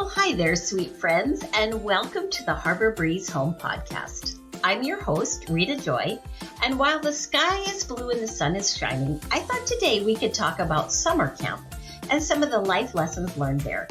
Well, hi there, sweet friends, and welcome to the Harbor Breeze Home Podcast. I'm your host, Rita Joy, and while the sky is blue and the sun is shining, I thought today we could talk about summer camp and some of the life lessons learned there.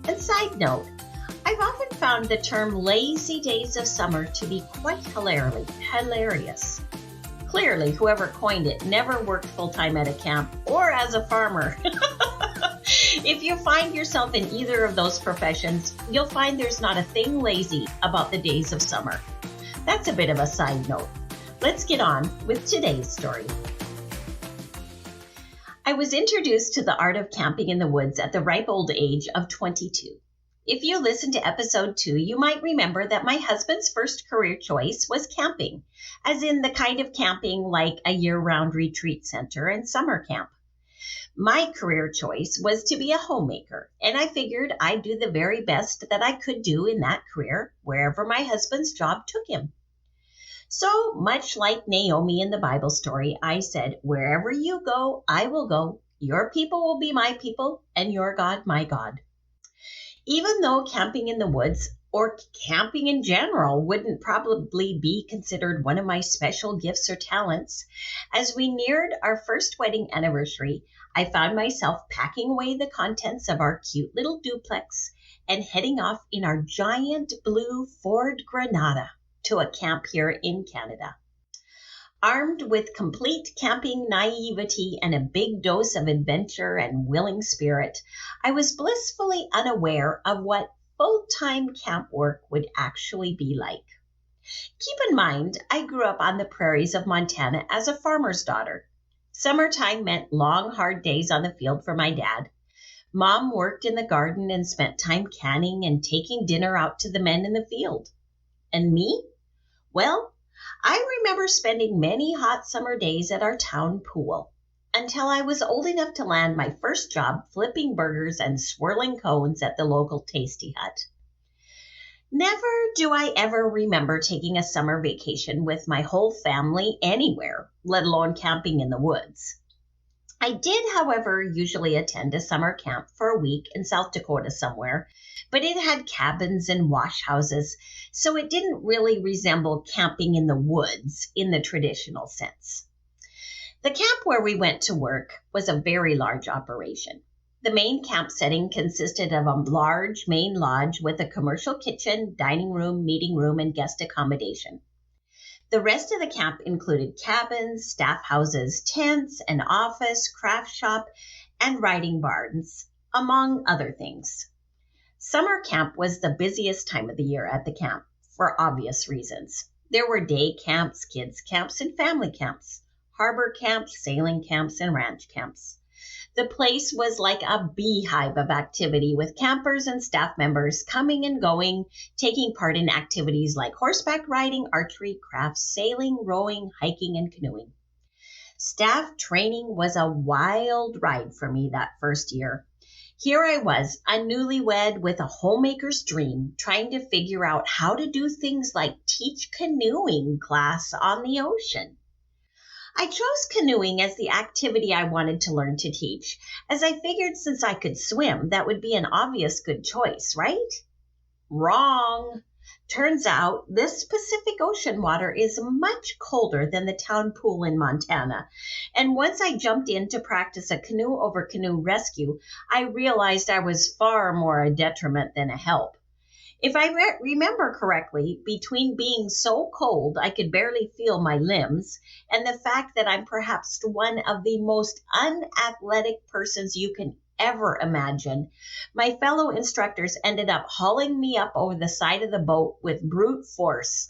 And side note, I've often found the term lazy days of summer to be quite hilarious. Clearly, whoever coined it never worked full-time at a camp or as a farmer. If you find yourself in either of those professions, you'll find there's not a thing lazy about the days of summer. That's a bit of a side note. Let's get on with today's story. I was introduced to the art of camping in the woods at the ripe old age of 22. If you listened to episode 2, you might remember that my husband's first career choice was camping, as in the kind of camping like a year-round retreat center and summer camp. My career choice was to be a homemaker, and I figured I'd do the very best that I could do in that career wherever my husband's job took him. So, much like Naomi in the Bible story, I said, wherever you go, I will go. Your people will be my people, and your God, my God. Even though camping in the woods, or camping in general, wouldn't probably be considered one of my special gifts or talents, as we neared our first wedding anniversary, I found myself packing away the contents of our cute little duplex and heading off in our giant blue Ford Granada to a camp here in Canada. Armed with complete camping naivety and a big dose of adventure and willing spirit, I was blissfully unaware of what full-time camp work would actually be like. Keep in mind, I grew up on the prairies of Montana as a farmer's daughter. Summertime meant long, hard days on the field for my dad. Mom worked in the garden and spent time canning and taking dinner out to the men in the field. And me? Well, I remember spending many hot summer days at our town pool until I was old enough to land my first job flipping burgers and swirling cones at the local Tasty Hut. Never do I ever remember taking a summer vacation with my whole family anywhere, let alone camping in the woods. I did, however, usually attend a summer camp for a week in South Dakota somewhere, but it had cabins and wash houses, so it didn't really resemble camping in the woods in the traditional sense. The camp where we went to work was a very large operation. The main camp setting consisted of a large main lodge with a commercial kitchen, dining room, meeting room, and guest accommodation. The rest of the camp included cabins, staff houses, tents, an office, craft shop, and riding barns, among other things. Summer camp was the busiest time of the year at the camp, for obvious reasons. There were day camps, kids camps, and family camps, harbor camps, sailing camps, and ranch camps. The place was like a beehive of activity with campers and staff members coming and going, taking part in activities like horseback riding, archery, crafts, sailing, rowing, hiking, and canoeing. Staff training was a wild ride for me that first year. Here I was, a newlywed with a homemaker's dream, trying to figure out how to do things like teach canoeing class on the ocean. I chose canoeing as the activity I wanted to learn to teach, as I figured since I could swim, that would be an obvious good choice, right? Wrong. Turns out this Pacific Ocean water is much colder than the town pool in Montana, and once I jumped in to practice a canoe-over-canoe rescue, I realized I was far more a detriment than a help. If I remember correctly, between being so cold I could barely feel my limbs and the fact that I'm perhaps one of the most unathletic persons you can ever imagine, my fellow instructors ended up hauling me up over the side of the boat with brute force.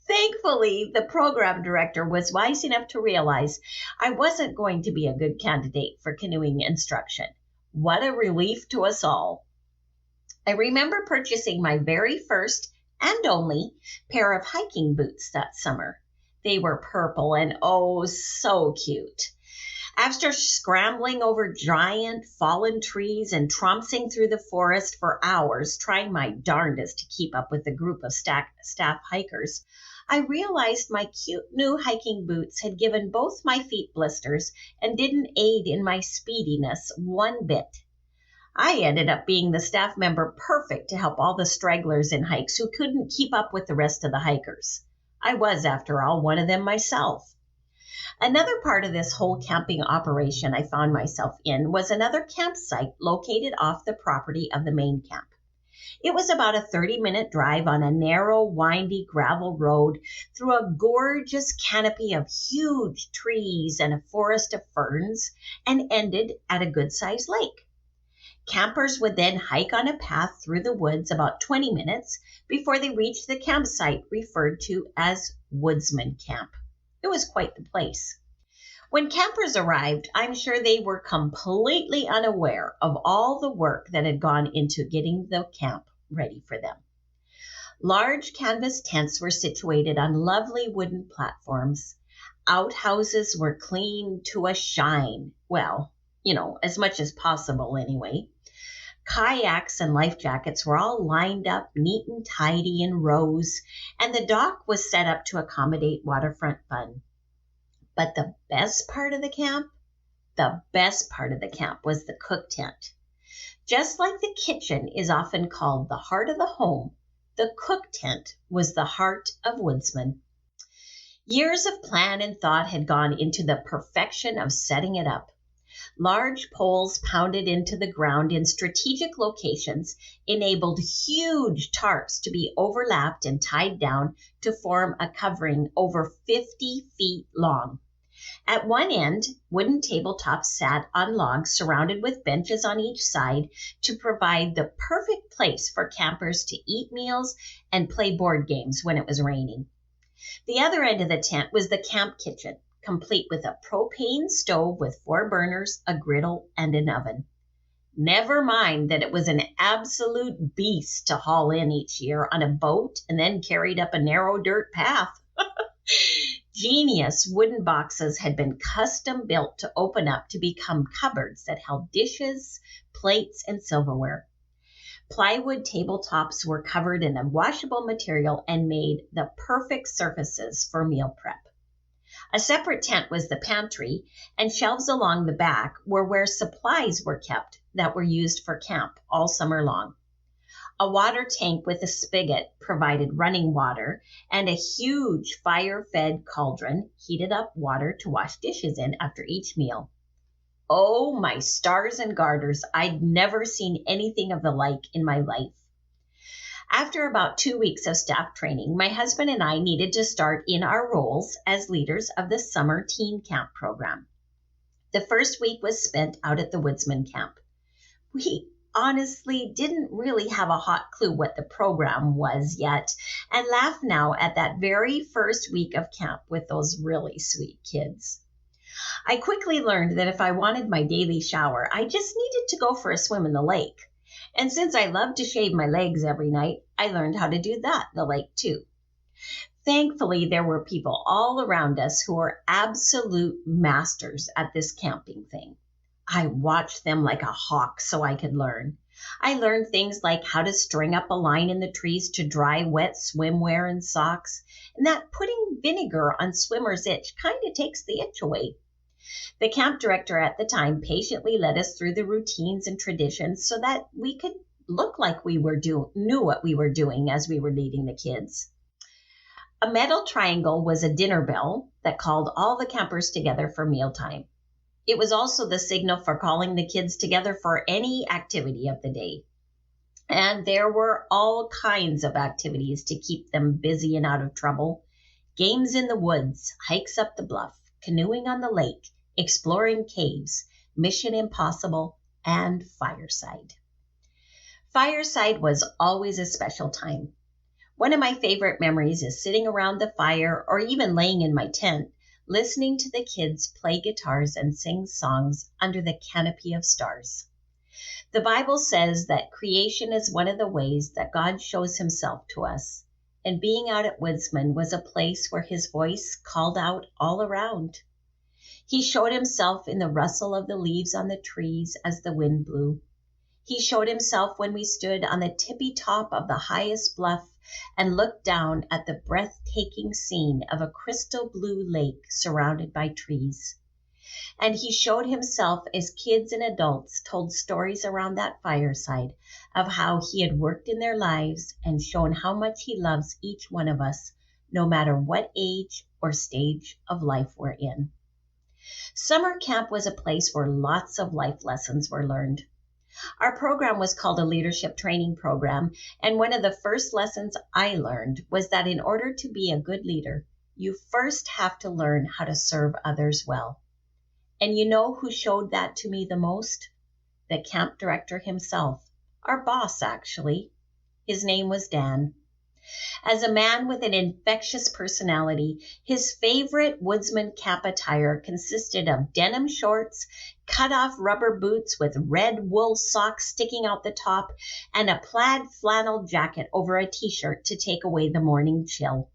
Thankfully, the program director was wise enough to realize I wasn't going to be a good candidate for canoeing instruction. What a relief to us all. I remember purchasing my very first and only pair of hiking boots that summer. They were purple and oh, so cute. After scrambling over giant fallen trees and tromping through the forest for hours, trying my darndest to keep up with the group of staff hikers, I realized my cute new hiking boots had given both my feet blisters and didn't aid in my speediness one bit. I ended up being the staff member perfect to help all the stragglers in hikes who couldn't keep up with the rest of the hikers. I was, after all, one of them myself. Another part of this whole camping operation I found myself in was another campsite located off the property of the main camp. It was about a 30-minute drive on a narrow, windy gravel road through a gorgeous canopy of huge trees and a forest of ferns, and ended at a good-sized lake. Campers would then hike on a path through the woods about 20 minutes before they reached the campsite referred to as Woodsman Camp. It was quite the place. When campers arrived, I'm sure they were completely unaware of all the work that had gone into getting the camp ready for them. Large canvas tents were situated on lovely wooden platforms. Outhouses were clean to a shine. Well, as much as possible anyway. Kayaks and life jackets were all lined up neat and tidy in rows, and the dock was set up to accommodate waterfront fun. But the best part of the camp was the cook tent. Just like the kitchen is often called the heart of the home, the cook tent was the heart of Woodsman. Years of plan and thought had gone into the perfection of setting it up. Large poles pounded into the ground in strategic locations enabled huge tarps to be overlapped and tied down to form a covering over 50 feet long. At one end, wooden tabletops sat on logs surrounded with benches on each side to provide the perfect place for campers to eat meals and play board games when it was raining. The other end of the tent was the camp kitchen, complete with a propane stove with 4 burners, a griddle, and an oven. Never mind that it was an absolute beast to haul in each year on a boat and then carried up a narrow dirt path. Genius wooden boxes had been custom built to open up to become cupboards that held dishes, plates, and silverware. Plywood tabletops were covered in a washable material and made the perfect surfaces for meal prep. A separate tent was the pantry, and shelves along the back were where supplies were kept that were used for camp all summer long. A water tank with a spigot provided running water, and a huge fire-fed cauldron heated up water to wash dishes in after each meal. Oh, my stars and garters, I'd never seen anything of the like in my life. After about 2 weeks of staff training, my husband and I needed to start in our roles as leaders of the summer teen camp program. The first week was spent out at the Woodsman camp. We honestly didn't really have a hot clue what the program was yet, and laugh now at that very first week of camp with those really sweet kids. I quickly learned that if I wanted my daily shower, I just needed to go for a swim in the lake. And since I love to shave my legs every night, I learned how to do that in the lake too. Thankfully, there were people all around us who were absolute masters at this camping thing. I watched them like a hawk so I could learn. I learned things like how to string up a line in the trees to dry wet swimwear and socks, and that putting vinegar on swimmer's itch kind of takes the itch away. The camp director at the time patiently led us through the routines and traditions so that we could look like we knew what we were doing as we were leading the kids. A metal triangle was a dinner bell that called all the campers together for mealtime. It was also the signal for calling the kids together for any activity of the day. And there were all kinds of activities to keep them busy and out of trouble. Games in the woods, hikes up the bluff, canoeing on the lake, exploring caves, Mission Impossible, and fireside. Fireside was always a special time. One of my favorite memories is sitting around the fire or even laying in my tent, listening to the kids play guitars and sing songs under the canopy of stars. The Bible says that creation is one of the ways that God shows himself to us, and being out at Woodsman was a place where his voice called out all around. He showed himself in the rustle of the leaves on the trees as the wind blew. He showed himself when we stood on the tippy top of the highest bluff and looked down at the breathtaking scene of a crystal blue lake surrounded by trees. And he showed himself as kids and adults told stories around that fireside of how he had worked in their lives and shown how much he loves each one of us, no matter what age or stage of life we're in. Summer camp was a place where lots of life lessons were learned. Our program was called a leadership training program, and one of the first lessons I learned was that in order to be a good leader, you first have to learn how to serve others well. And you know who showed that to me the most? The camp director himself, our boss actually. His name was Dan. As a man with an infectious personality, his favorite Woodsman camp attire consisted of denim shorts, cut-off rubber boots with red wool socks sticking out the top, and a plaid flannel jacket over a t-shirt to take away the morning chill.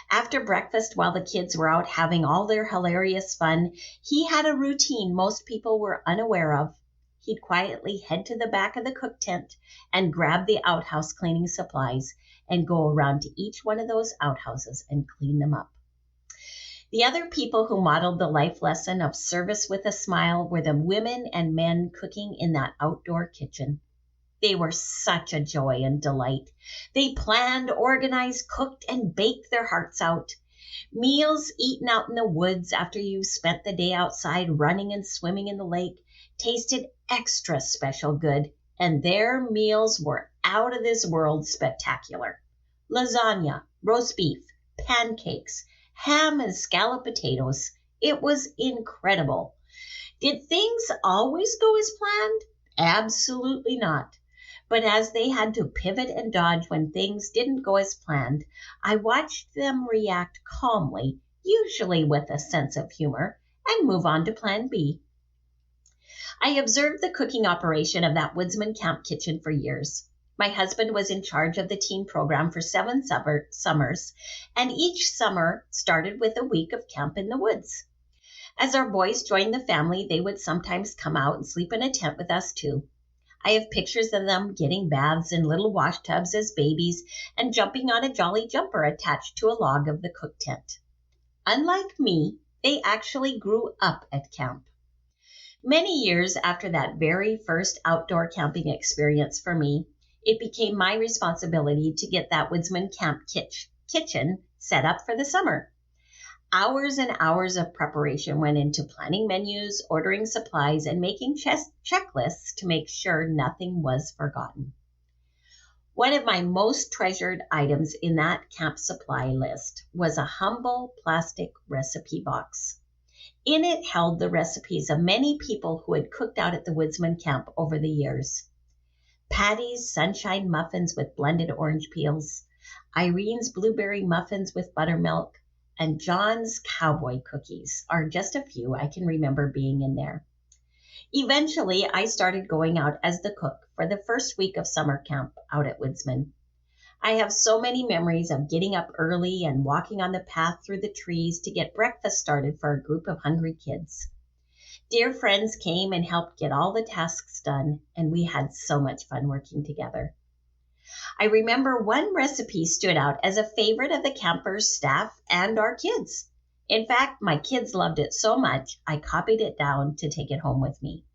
After breakfast, while the kids were out having all their hilarious fun, he had a routine most people were unaware of. He'd quietly head to the back of the cook tent and grab the outhouse cleaning supplies and go around to each one of those outhouses and clean them up. The other people who modeled the life lesson of service with a smile were the women and men cooking in that outdoor kitchen. They were such a joy and delight. They planned, organized, cooked, and baked their hearts out. Meals eaten out in the woods after you spent the day outside running and swimming in the lake tasted extra special good, and their meals were out of this world spectacular. Lasagna, roast beef, pancakes, ham and scalloped potatoes. It was incredible. Did things always go as planned? Absolutely not. But as they had to pivot and dodge when things didn't go as planned, I watched them react calmly, usually with a sense of humor, and move on to Plan B. I observed the cooking operation of that Woodsman camp kitchen for years. My husband was in charge of the teen program for 7 summers, and each summer started with a week of camp in the woods. As our boys joined the family, they would sometimes come out and sleep in a tent with us too. I have pictures of them getting baths in little wash tubs as babies and jumping on a jolly jumper attached to a log of the cook tent. Unlike me, they actually grew up at camp. Many years after that very first outdoor camping experience for me, it became my responsibility to get that Woodsman camp kitchen set up for the summer. Hours and hours of preparation went into planning menus, ordering supplies, and making checklists to make sure nothing was forgotten. One of my most treasured items in that camp supply list was a humble plastic recipe box. In it held the recipes of many people who had cooked out at the Woodsman camp over the years. Patty's sunshine muffins with blended orange peels, Irene's blueberry muffins with buttermilk, and John's cowboy cookies are just a few I can remember being in there. Eventually, I started going out as the cook for the first week of summer camp out at Woodsman. I have so many memories of getting up early and walking on the path through the trees to get breakfast started for a group of hungry kids. Dear friends came and helped get all the tasks done, and we had so much fun working together. I remember one recipe stood out as a favorite of the campers, staff, and our kids. In fact, my kids loved it so much, I copied it down to take it home with me.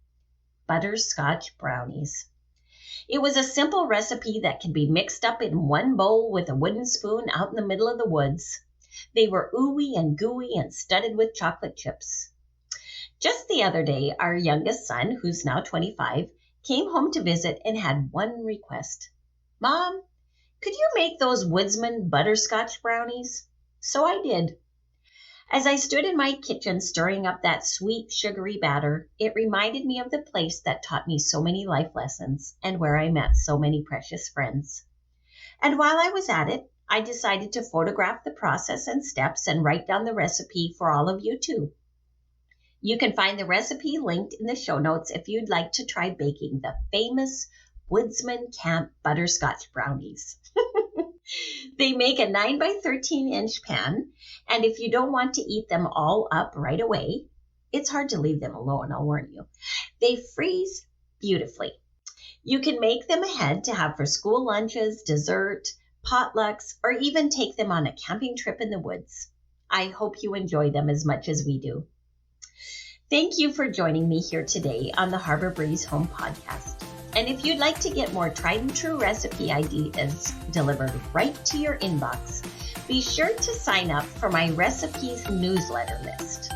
Butterscotch brownies. It was a simple recipe that could be mixed up in one bowl with a wooden spoon out in the middle of the woods. They were ooey and gooey and studded with chocolate chips. Just the other day, our youngest son, who's now 25, came home to visit and had one request. Mom, could you make those Woodsman butterscotch brownies? So I did. As I stood in my kitchen stirring up that sweet, sugary batter, it reminded me of the place that taught me so many life lessons and where I met so many precious friends. And while I was at it, I decided to photograph the process and steps and write down the recipe for all of you too. You can find the recipe linked in the show notes if you'd like to try baking the famous Woodsman Camp butterscotch brownies. They make a 9 by 13 inch pan, and if you don't want to eat them all up right away, it's hard to leave them alone, I'll warn you. They freeze beautifully. You can make them ahead to have for school lunches, dessert, potlucks, or even take them on a camping trip in the woods. I hope you enjoy them as much as we do. Thank you for joining me here today on the Harbor Breeze Home Podcast. And if you'd like to get more tried and true recipe ideas delivered right to your inbox, be sure to sign up for my recipes newsletter list.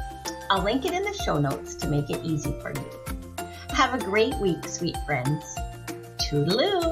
I'll link it in the show notes to make it easy for you. Have a great week, sweet friends. Toodaloo!